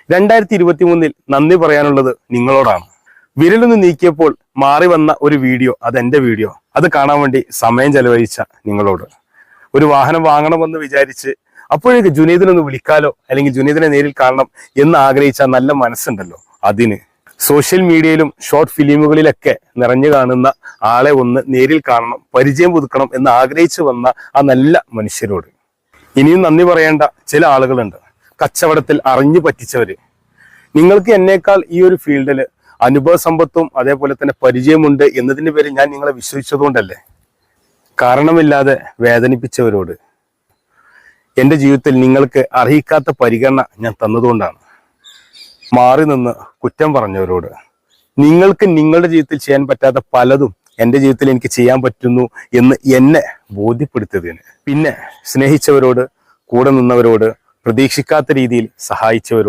2023 നന്ദി പറയാനുള്ളത് നിങ്ങളോടാണ്. വിരലൊന്ന് നീക്കിയപ്പോൾ മാറി വന്ന ഒരു വീഡിയോ, അതെന്റെ വീഡിയോ. അത് കാണാൻ വേണ്ടി സമയം ചെലവഴിച്ച നിങ്ങളോട്. ഒരു വാഹനം വാങ്ങണമെന്ന് വിചാരിച്ച് അപ്പോഴേക്ക് ജുനൈദിനൊന്ന് വിളിക്കാലോ, അല്ലെങ്കിൽ ജുനൈദിനെ നേരിൽ കാണണം എന്ന് ആഗ്രഹിച്ച നല്ല മനസ്സുണ്ടല്ലോ, അതിന് സോഷ്യൽ മീഡിയയിലും ഷോർട്ട് ഫിലിമുകളിലൊക്കെ നിറഞ്ഞു കാണുന്ന ആളെ ഒന്ന് നേരിൽ കാണണം, പരിചയം പുതുക്കണം എന്ന് ആഗ്രഹിച്ചു വന്ന ആ നല്ല മനുഷ്യരോട് ഇനിയും നന്ദി പറയേണ്ട ചില ആളുകളുണ്ട്. കച്ചവടത്തിൽ അറിഞ്ഞു പറ്റിച്ചവര്. നിങ്ങൾക്ക് എന്നേക്കാൾ ഈ ഒരു ഫീൽഡിൽ അനുഭവ സമ്പത്തും അതേപോലെ തന്നെ പരിചയമുണ്ട് എന്നതിന്റെ പേരിൽ ഞാൻ നിങ്ങളെ വിശ്വസിച്ചതുകൊണ്ടല്ലേ. കാരണമില്ലാതെ വേദനിപ്പിച്ചവരോട്, എൻ്റെ ജീവിതത്തിൽ നിങ്ങൾക്ക് അർഹിക്കാത്ത പരിഗണന ഞാൻ തന്നതുകൊണ്ടാണ് മാറി നിന്ന് കുറ്റം പറഞ്ഞവരോട്, നിങ്ങൾക്ക് നിങ്ങളുടെ ജീവിതത്തിൽ ചെയ്യാൻ പറ്റാത്ത പലതും എൻ്റെ ജീവിതത്തിൽ എനിക്ക് ചെയ്യാൻ പറ്റുന്നു എന്ന് എന്നെ ബോധ്യപ്പെടുത്തിയതിന്, പിന്നെ സ്നേഹിച്ചവരോട്, കൂടെ നിന്നവരോട്, പ്രതീക്ഷിക്കാത്ത രീതിയിൽ സഹായിച്ചവരോട്